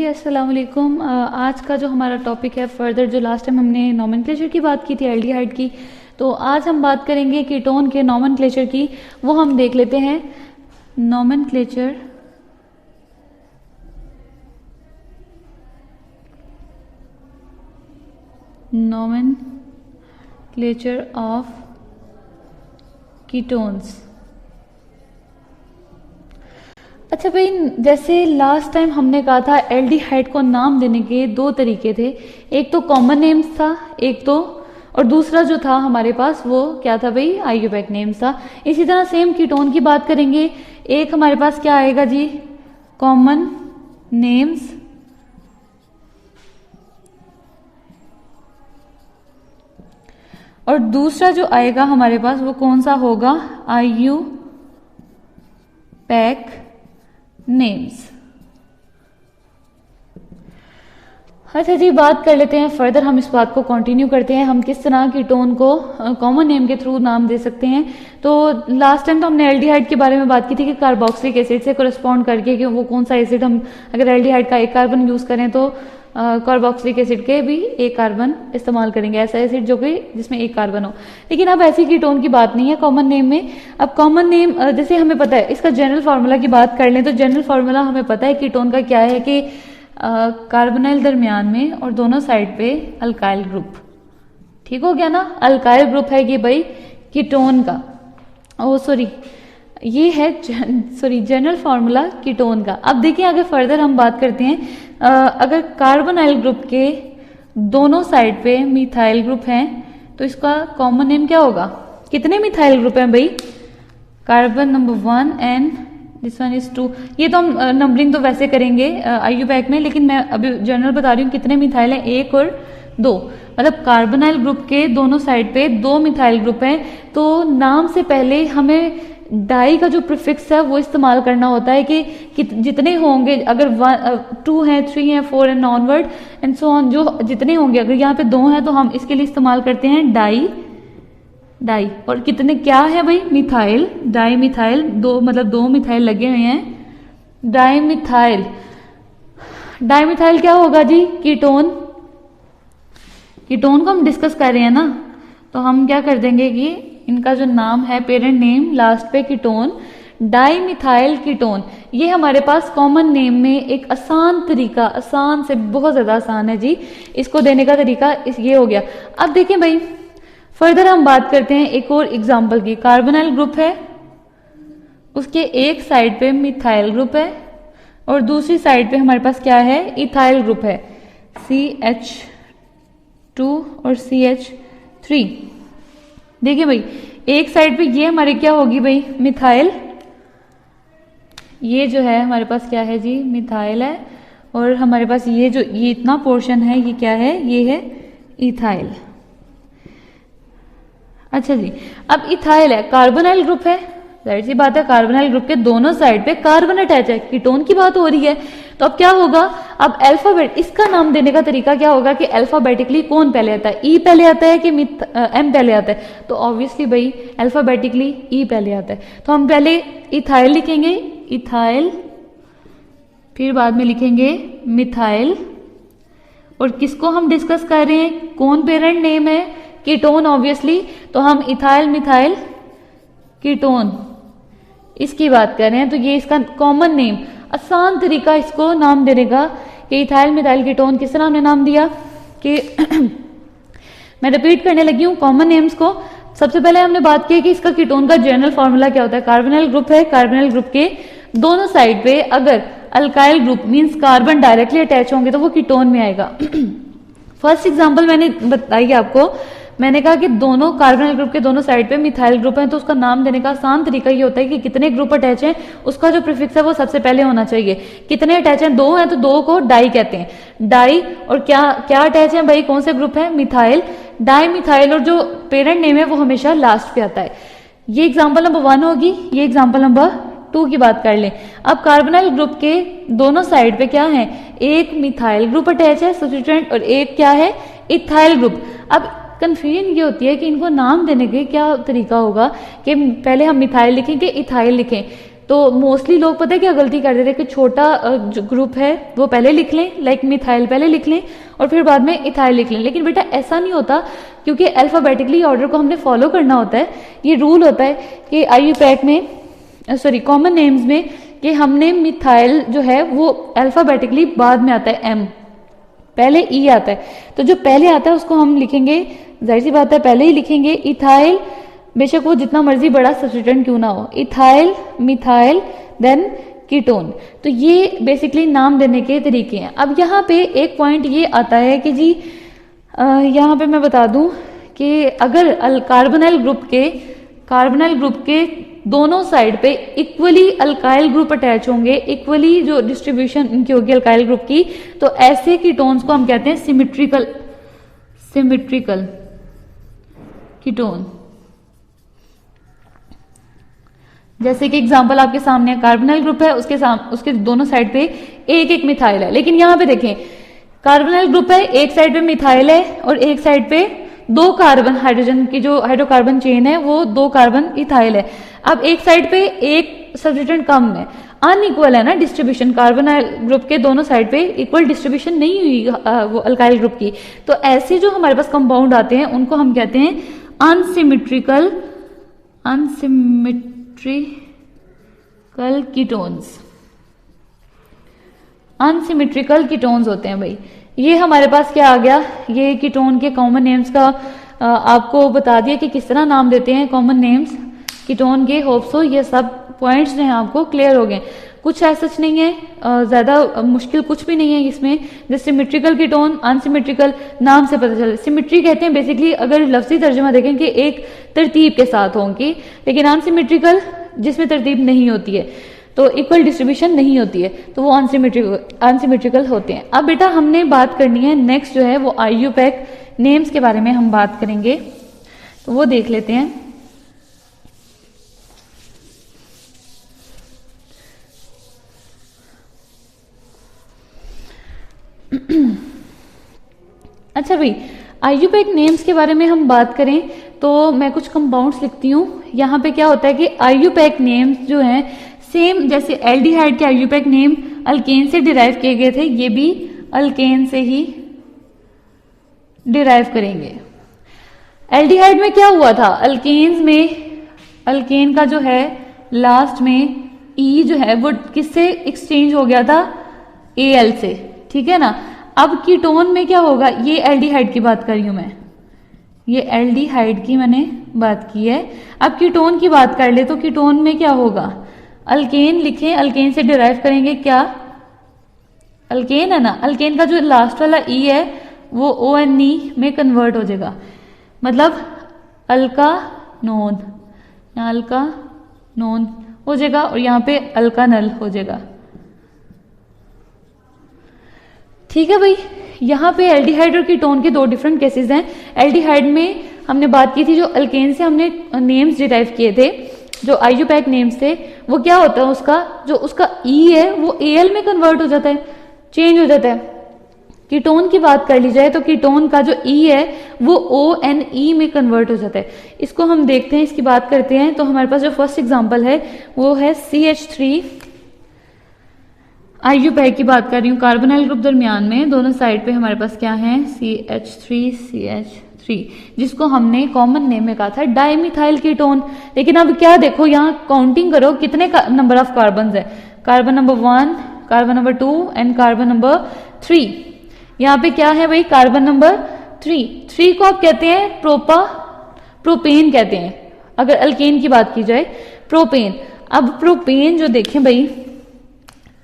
अस्सलाम वालेकुम। आज का जो हमारा टॉपिक है फर्दर, जो लास्ट टाइम हमने नॉमेनक्लेचर की बात की थी एल्डिहाइड की, तो आज हम बात करेंगे कीटोन के नॉमेनक्लेचर की। वो हम देख लेते हैं। Nomenclature of ketones. अच्छा भाई, जैसे लास्ट टाइम हमने कहा था एल्डिहाइड को नाम देने के दो तरीके थे। एक तो कॉमन नेम्स था, एक तो और दूसरा जो था हमारे पास वो क्या था भाई, आईयूपैक नेम्स था। इसी तरह सेम कीटोन की बात करेंगे। एक हमारे पास क्या आएगा जी, कॉमन नेम्स, और दूसरा जो आएगा हमारे पास वो कौन सा होगा, आईयूपैक नेम्स। अच्छा जी, बात कर लेते हैं फर्दर। हम इस बात को कंटिन्यू करते हैं, हम किस तरह कीटोन को कॉमन नेम के थ्रू नाम दे सकते हैं। तो लास्ट टाइम तो हमने एल्डिहाइड के बारे में बात की थी कि कार्बोक्सिलिक एसिड से कोरेस्पॉन्ड करके कि वो कौन सा एसिड, हम अगर एल्डिहाइड का एक कार्बन यूज करें तो कार्बोक्सिलिक एसिड के भी एक कार्बन इस्तेमाल करेंगे, ऐसा एसिड जो कि जिसमें एक कार्बन हो। लेकिन अब ऐसी कीटोन की बात नहीं है कॉमन नेम में। अब कॉमन नेम जैसे हमें पता है, इसका जनरल फार्मूला की बात कर लें तो जनरल फार्मूला हमें पता है कीटोन का क्या है कि कार्बोनाइल दरमियान में और दोनों साइड पे अल्काइल ग्रुप। ठीक हो गया ना, अल्काइल ग्रुप है ये भाई कीटोन का। ये है जनरल फार्मूला कीटोन का। अब देखिए आगे फर्दर हम बात करते हैं। अगर कार्बोनाइल ग्रुप के दोनों साइड पे मिथाइल ग्रुप हैं तो इसका कॉमन नेम क्या होगा। कितने मिथाइल ग्रुप हैं भाई, carbon number 1 and this one is 2। ये तो हम नंबरिंग तो वैसे करेंगे आईयूपैक में, लेकिन मैं अभी जनरल बता रही हूँ कितने मिथाइल हैं, 1 और 2। मतलब कार्बोनाइल ग्रुप के दोनों साइड पे 2 मिथाइल ग्रुप हैं। तो नाम से पहले हमें डाई का जो प्रीफिक्स है वो इस्तेमाल करना होता है कि जितने होंगे, अगर 2 हैं, 3 हैं, 4 and onward and so on, जो जितने होंगे, अगर यहाँ पे 2 हैं तो हम इसके लिए इस्तेमाल करते हैं डाई। और कितने क्या है भाई, मिथाइल, डाई मिथाइल, 2 मतलब 2 मिथाइल लगे हुए हैं। डाई मिथाइल क्या होगा जी, कीटोन को हम डिस्कस कर रहे हैं ना, तो हम क्या कर देंगे कि इनका जो नाम है, पेरेंट नेम लास्ट पे कीटोन, डाई मिथाइल कीटोन। ये हमारे पास कॉमन नेम में एक आसान तरीका, आसान से बहुत ज्यादा आसान है जी, इसको देने का तरीका ये हो गया। अब देखें भाई, फर्दर हम बात करते हैं एक और एग्जांपल की। कार्बोनाइल ग्रुप है, उसके एक साइड पे मिथाइल ग्रुप है और दूसरी साइड पे हमारे पास क्या है, इथाइल ग्रुप है, CH2 और CH3। देखिए भाई, एक साइड पे ये हमारे क्या होगी भाई, मिथाइल, ये जो है हमारे पास क्या है जी, मिथाइल है, और हमारे पास ये जो ये इतना पोर्शन है ये क्या है, ये है इथाइल। अच्छा जी, अब इथाइल है, कार्बोनाइल ग्रुप है, जाहिर सी बात है कार्बोनाइल ग्रुप के दोनों साइड पे कार्बन अटैच है, कीटोन की बात हो रही है। तो अब क्या होगा, अब अल्फाबेट, इसका नाम देने का तरीका क्या होगा कि अल्फाबेटिकली कौन पहले आता है, ई पहले आता है कि एम पहले आता है। तो ऑब्वियसली भाई अल्फाबेटिकली ई पहले आता है। तो हम पहले इथाइल लिखेंगे, इथाइल, फिर बाद में लिखेंगे मिथाइल। और किसको हम डिस्कस कर रहे हैं, कौन पेरेंट नेम है, कीटोन ऑब्वियसली। तो हम इथाइल मिथाइल कीटोन इसकी बात कर रहे हैं। तो ये इसका कॉमन नेम, आसान तरीका इसको नाम देने का कि इथाइल मिथाइल कीटोन। किस तरह हमने नाम दिया कि मैं रिपीट करने लगी हूँ कॉमन नेम्स को। सबसे पहले हमने बात की कि इसका कीटोन का जनरल फॉर्मूला क्या होता है। कार्बोनाइल ग्रुप है, कार्बोनाइल ग्रुप के दोनों साइड पे अगर alkyl group means carbon directly attach होंगे तो वो कीटोन में आएगा। फर्स्ट एग्जांपल मैंने बताई आपको, मैंने कहा कि दोनों कार्बोनाइल ग्रुप के दोनों साइड पे मिथाइल ग्रुप हैं, तो उसका नाम देने का आसान तरीका ये होता है कि कितने ग्रुप अटैच हैं, उसका जो प्रीफिक्स है वो सबसे पहले होना चाहिए। कितने अटैच हैं, 2 हैं, तो 2 को डाई कहते हैं, डाई। और क्या क्या अटैच है भाई, कौन से ग्रुप है, मिथाइल, डाई मिथाइल, और जो पेरेंट नेम है वो हमेशा लास्ट पे आता है। ये एग्जाम्पल नंबर 1 होगी। ये एग्जाम्पल नंबर 2 की बात कर लें। अब कार्बोनाइल ग्रुप के दोनों साइड पे क्या है, एक मिथाइल ग्रुप अटैच है सब्स्टिट्यूएंट और एक क्या है, इथाइल ग्रुप। अब कंफ्यूजन ये होती है कि इनको नाम देने के क्या तरीका होगा कि पहले हम मिथाइल लिखें कि इथाइल लिखें। तो मोस्टली लोग पता है क्या गलती कर देते हैं कि छोटा जो ग्रुप है वो पहले लिख लें, लाइक मिथाइल पहले लिख लें और फिर बाद में इथाइल लिख लें। लेकिन बेटा ऐसा नहीं होता, क्योंकि अल्फाबेटिकली ऑर्डर को हमने फॉलो करना होता है। ये रूल होता है कि IUPAC में, सॉरी कॉमन नेम्स में, कि हमने मिथाइल जो है वो अल्फाबेटिकली बाद में आता है, M पहले E आता है। तो जो पहले आता है उसको हम लिखेंगे, जाहिर सी बात है पहले ही लिखेंगे इथाइल, बेशक वो जितना मर्जी बड़ा सब्स्टिट्यूएंट क्यों ना हो, इथाइल, मिथाइल, देन कीटोन। तो ये बेसिकली नाम देने के तरीके हैं। अब यहाँ पे एक पॉइंट ये आता है कि जी यहाँ पे मैं बता दूं कि अगर कार्बोनाइल ग्रुप के दोनों साइड पे इक्वली अल्काइल ग्रुप अटैच होंगे, इक्वली जो डिस्ट्रीब्यूशन इनकी होगी अल्काइल ग्रुप की, तो ऐसे कीटोन्स को हम कहते हैं सिमिट्रिकल कीटोन। जैसे कि एग्जांपल आपके सामने कार्बोनाइल ग्रुप है, उसके दोनों साइड पे एक एक मिथाइल है। लेकिन यहां पे देखें कार्बोनाइल ग्रुप है, एक साइड पे मिथाइल है और एक साइड पे 2 कार्बन, हाइड्रोजन की जो हाइड्रोकार्बन चेन है वो 2 कार्बन इथाइल है। अब एक साइड पे एक सब्स्टिट्यूएंट कम है, अनइक्वल है ना डिस्ट्रीब्यूशन, कार्बोनाइल ग्रुप के दोनों साइड पे इक्वल डिस्ट्रीब्यूशन नहीं हुई वो अल्काइल ग्रुप की। तो ऐसे जो हमारे पास कंपाउंड आते हैं उनको हम कहते हैं अनसिमेट्रिकल कीटोन्स। अनसिमेट्रिकल कीटोन्स होते हैं भाई। ये हमारे पास क्या आ गया, ये कीटोन के कॉमन नेम्स का आपको बता दिया कि किस तरह नाम देते हैं कॉमन नेम्स कीटोन के। होप सो ये सब पॉइंट्स जो हैं आपको क्लियर हो गए। कुछ ऐसा नहीं है, ज्यादा मुश्किल कुछ भी नहीं है इसमें। जैसे सिमेट्रिकल कीटोन, अनसिमेट्रिकल, नाम से पता चले। सिमेट्री कहते हैं बेसिकली, अगर लफ्जी तर्जुमा देखें कि एक तरतीब के साथ होंगी, लेकिन अनसिमेट्रिकल जिसमें तरतीब नहीं होती है, तो इक्वल डिस्ट्रीब्यूशन नहीं होती है, तो वो अनसिमेट्रिकल होते हैं। अब बेटा हमने बात करनी है नेक्स्ट जो है वो IUPAC नेम्स के बारे में हम बात करेंगे, तो वो देख लेते हैं। अच्छा भाई, IUPAC नेम्स के बारे में हम बात करें तो मैं कुछ कंपाउंड्स लिखती हूँ। यहाँ पे क्या होता है कि IUPAC नेम्स जो हैं सेम जैसे एल्डिहाइड के IUPAC नेम अल्केन से डिराइव किए गए थे, ये भी अल्केन से ही डिराइव करेंगे। एल्डिहाइड में क्या हुआ था, अल्केन्स में अल्केन का जो है लास्ट में E जो है वो किससे एक्सचेंज हो गया था, Al से, ठीक है ना। अब कीटोन में क्या होगा, ये एल्डिहाइड की बात कर रही हूं मैं, ये एल्डिहाइड की मैंने बात की है। अब कीटोन की बात कर ले तो कीटोन में क्या होगा, अल्केन लिखें, अल्केन से डिराइव करेंगे क्या, अल्केन है ना, अल्केन का जो लास्ट वाला E है वो ONE में कन्वर्ट हो जाएगा, मतलब अल्कानोन, यहाँ अल्कानोन हो जाएगा और यहाँ पे अल्कानल हो जाएगा। ठीक है भाई, यहाँ पे एल्डिहाइड और कीटोन के 2 डिफरेंट केसेस हैं। एल्डिहाइड में हमने बात की थी जो अल्केन से हमने नेम्स डिराइव किए थे, जो IUPAC नेम्स थे, वो क्या होता है उसका जो उसका E है वो Al में कन्वर्ट हो जाता है, चेंज हो जाता है। कीटोन की बात कर ली जाए तो कीटोन का जो E है वो ONE में कन्वर्ट हो जाता है। इसको हम देखते हैं, इसकी बात करते हैं। तो हमारे पास जो फर्स्ट एग्जांपल है वो है CH3, IUPAC की बात कर रही हूँ, कार्बोनाइल ग्रुप दरमियान में दोनों साइड पे हमारे पास क्या है, CH3, जिसको हमने कॉमन नेम में कहा था डाइमिथाइल कीटोन। लेकिन अब क्या देखो, यहाँ काउंटिंग करो कितने नंबर ऑफ कार्बन है, carbon number 1, carbon number 2 and carbon number 3। यहाँ पे क्या है भाई, कार्बन नंबर 3 को आप कहते हैं प्रोपेन कहते हैं, अगर अल्केन की बात की जाए प्रोपेन। अब प्रोपेन जो देखें भाई,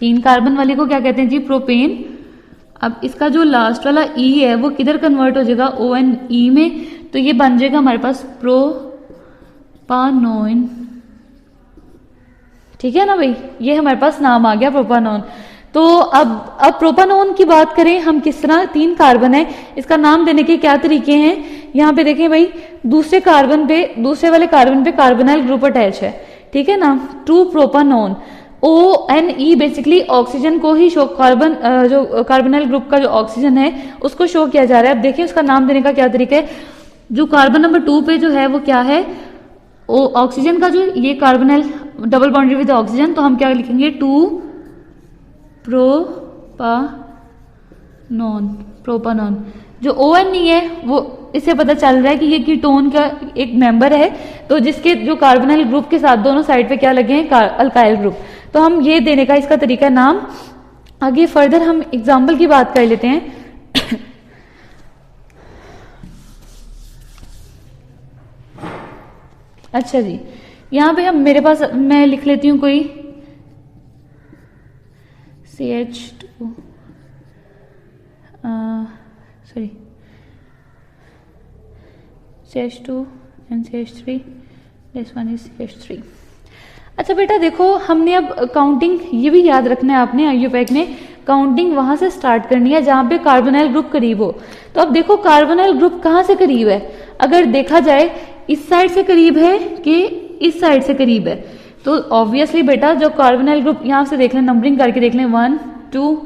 3 कार्बन वाले को क्या कहते हैं जी, प्रोपेन। अब इसका जो लास्ट वाला E है वो किधर कन्वर्ट हो जाएगा, ONE में, तो ये बन जाएगा हमारे पास प्रोपानोन। ठीक है ना भाई, ये हमारे पास नाम आ गया प्रोपानोन। तो अब प्रोपानोन की बात करें हम किस तरह, 3 कार्बन है, इसका नाम देने के क्या तरीके हैं। यहाँ पे देखें भाई, दूसरे वाले कार्बन पे कार्बोनाइल ग्रुप अटैच है, ठीक है ना, 2 प्रोपानोन। ONE बेसिकली ऑक्सीजन को ही शो, जो कार्बोनाइल ग्रुप का जो ऑक्सीजन है उसको शो किया जा रहा है। अब देखिए उसका नाम देने का क्या तरीका है। जो कार्बन नंबर 2 पे जो है वो क्या है, ऑक्सीजन का जो ये carbonyl double bonded with oxygen, तो हम क्या लिखेंगे 2 प्रोपानॉन। जो ON नहीं है वो इससे पता चल रहा है कि ये कीटोन का एक मेंबर है, तो जिसके जो कार्बोनाइल ग्रुप के साथ दोनों साइड पे क्या लगे हैं अल्काइल ग्रुप। तो हम ये देने का इसका तरीका नाम। आगे फर्दर हम एग्जाम्पल की बात कर लेते हैं। अच्छा जी, यहाँ पे हम मेरे पास मैं लिख लेती हूँ कोई CH2 sorry CH2 and CH3, this one is CH3। अच्छा बेटा देखो, हमने अब काउंटिंग ये भी याद रखना है आपने, IUPAC ने काउंटिंग वहां से स्टार्ट करनी है जहां पे कार्बोनाइल ग्रुप करीब हो। तो अब देखो कार्बोनाइल ग्रुप कहाँ से करीब है, अगर देखा जाए इस साइड से करीब है कि इस साइड से करीब है, तो ऑब्वियसली बेटा जो कार्बोनाइल ग्रुप यहाँ से देख लें, नंबरिंग करके देख लें 1 2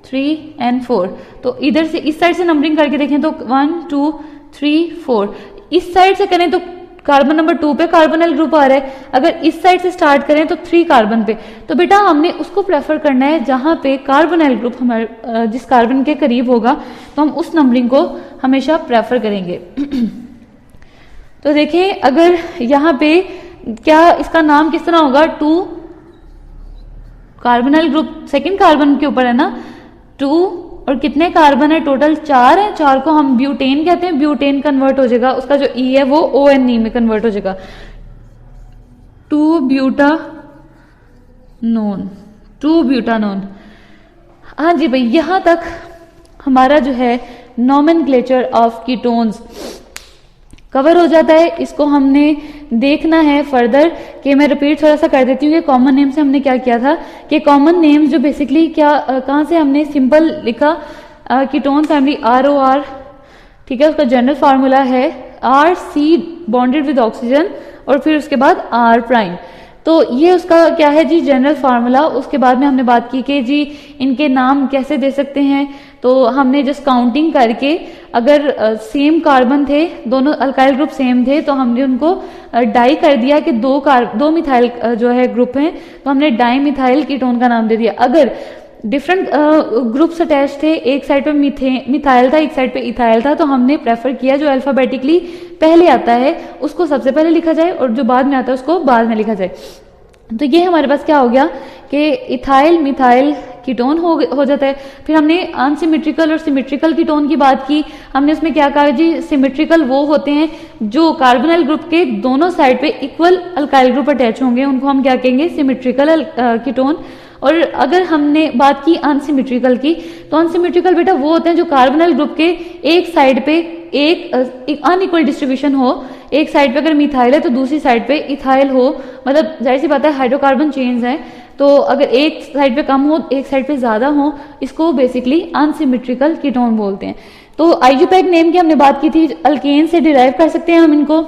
3 and 4, तो इधर से इस साइड से नंबरिंग करके देखें तो 1 2 3 4, इस साइड से करें तो कार्बन नंबर 2 पे कार्बोनाइल ग्रुप आ रहा है, अगर इस साइड से स्टार्ट करें तो 3 कार्बन पे। तो बेटा हमने उसको प्रेफर करना है जहां पे कार्बोनाइल ग्रुप हमारे जिस कार्बन के करीब होगा, तो हम उस नंबरिंग को हमेशा प्रेफर करेंगे। तो देखें अगर यहाँ पे क्या इसका नाम किस तरह होगा, 2 कार्बोनाइल ग्रुप सेकेंड कार्बन के ऊपर है ना, 2 और कितने कार्बन है टोटल, 4 है, 4 को हम ब्यूटेन कहते हैं, ब्यूटेन कन्वर्ट हो जाएगा, उसका जो E है वो ONE में कन्वर्ट हो जाएगा, 2 ब्यूटानोन। हाँ जी भाई, यहां तक हमारा जो है नॉमेनक्लेचर ऑफ कीटोन्स कवर हो जाता है। इसको हमने देखना है फर्दर कि मैं रिपीट थोड़ा सा कर देती हूँ कि कॉमन नेम से हमने क्या किया था, कि कॉमन नेम्स जो बेसिकली क्या कहाँ से हमने सिंपल लिखा, कीटोन फैमिली ROR, ठीक है, उसका जनरल फार्मूला है RC बॉन्डेड विद ऑक्सीजन और फिर उसके बाद R'। तो ये उसका क्या है जी, जनरल फार्मूला। उसके बाद में हमने बात की कि जी इनके नाम कैसे दे सकते हैं, तो हमने जस्ट काउंटिंग करके अगर सेम कार्बन थे, दोनों अल्काइल ग्रुप सेम थे, तो हमने उनको डाई कर दिया कि दो मिथाइल जो है ग्रुप हैं, तो हमने डाई मिथाइल कीटोन का नाम दे दिया। अगर डिफरेंट ग्रुप्स अटैच थे, एक साइड पे मिथाइल था, एक साइड पे इथाइल था, तो हमने प्रेफर किया जो अल्फाबेटिकली पहले आता है उसको सबसे पहले लिखा जाए और जो बाद में आता है उसको बाद में लिखा जाए। तो ये हमारे पास क्या हो गया कि इथाइल मिथाइल कीटोन हो जाता है। फिर हमने अनसिमेट्रिकल और सिमेट्रिकल कीटोन की बात की। हमने उसमें क्या कहा जी, सिमेट्रिकल वो होते हैं जो कार्बोनाइल ग्रुप के दोनों साइड पे इक्वल अल्काइल ग्रुप अटैच होंगे, उनको हम क्या कहेंगे, सिमेट्रिकल कीटोन। और अगर हमने बात की अनसिमेट्रिकल की, तो अनसिमेट्रिकल बेटा वो होते हैं जो कार्बोनाइल ग्रुप के एक साइड पे एक अनइक्वल डिस्ट्रीब्यूशन हो, एक साइड पे अगर मिथाइल है तो दूसरी साइड पे इथाइल हो, मतलब जाहिर सी बात है हाइड्रोकार्बन चेन्स हैं, तो अगर एक साइड पे कम हो एक साइड पे ज्यादा हो, इसको बेसिकली अनसिमेट्रिकल कीटोन बोलते हैं। तो IUPAC नेम की हमने बात की थी, अल्केन से डिराइव कर सकते हैं हम इनको।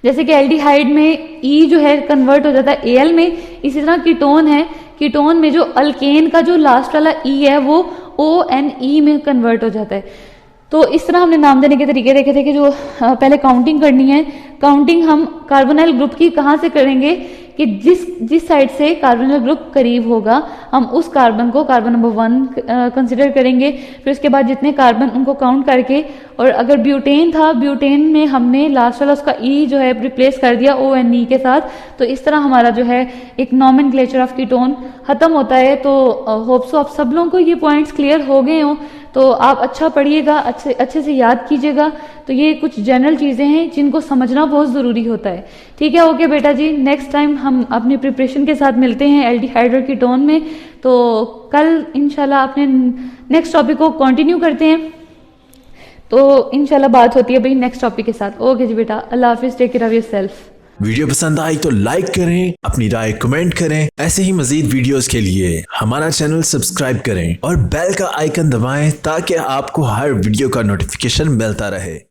जैसे कि एल्डिहाइड में E जो है कन्वर्ट हो जाता है Al में, इसी तरह कीटोन है, कीटोन में जो अल्केन का जो लास्ट वाला E है वो ONE में कन्वर्ट हो जाता है। तो इस तरह हमने नाम देने के तरीके देखे थे कि जो पहले काउंटिंग करनी है, काउंटिंग हम कार्बोनाइल ग्रुप की कहाँ से करेंगे कि जिस साइड से कार्बोनाइल ग्रुप करीब होगा हम उस कार्बन को कार्बन नंबर 1 कंसिडर करेंगे। फिर उसके बाद जितने कार्बन उनको काउंट करके, और अगर ब्यूटेन था, ब्यूटेन में हमने लास्ट वाला उसका E जो है रिप्लेस कर दिया ONE के साथ। तो इस तरह हमारा जो है एक नॉमेनक्लेचर ऑफ कीटोन खत्म होता है। तो होप सो आप सब लोगों को ये पॉइंट्स क्लियर हो गए हों, तो आप अच्छा पढ़िएगा, अच्छे से याद कीजिएगा। तो ये कुछ जनरल चीजें हैं जिनको समझना बहुत जरूरी होता है। ठीक है, ओके बेटा जी, नेक्स्ट टाइम हम अपनी प्रिपरेशन के साथ मिलते हैं एल्डिहाइड और कीटोन में। तो कल इंशाल्लाह अपने नेक्स्ट टॉपिक को कंटिन्यू करते हैं, तो इंशाल्लाह बात होती है भाई नेक्स्ट टॉपिक के साथ। ओके जी बेटा, अल्लाह हाफिज, take care of yourself. Video पसंद आई तो लाइक करें, अपनी राय कमेंट करें। ऐसे ही मजीद वीडियोस के लिए हमारा चैनल सब्सक्राइब करें और बेल का आइकन दबाएं ताकि आपको हर वीडियो का नोटिफिकेशन मिलता रहे।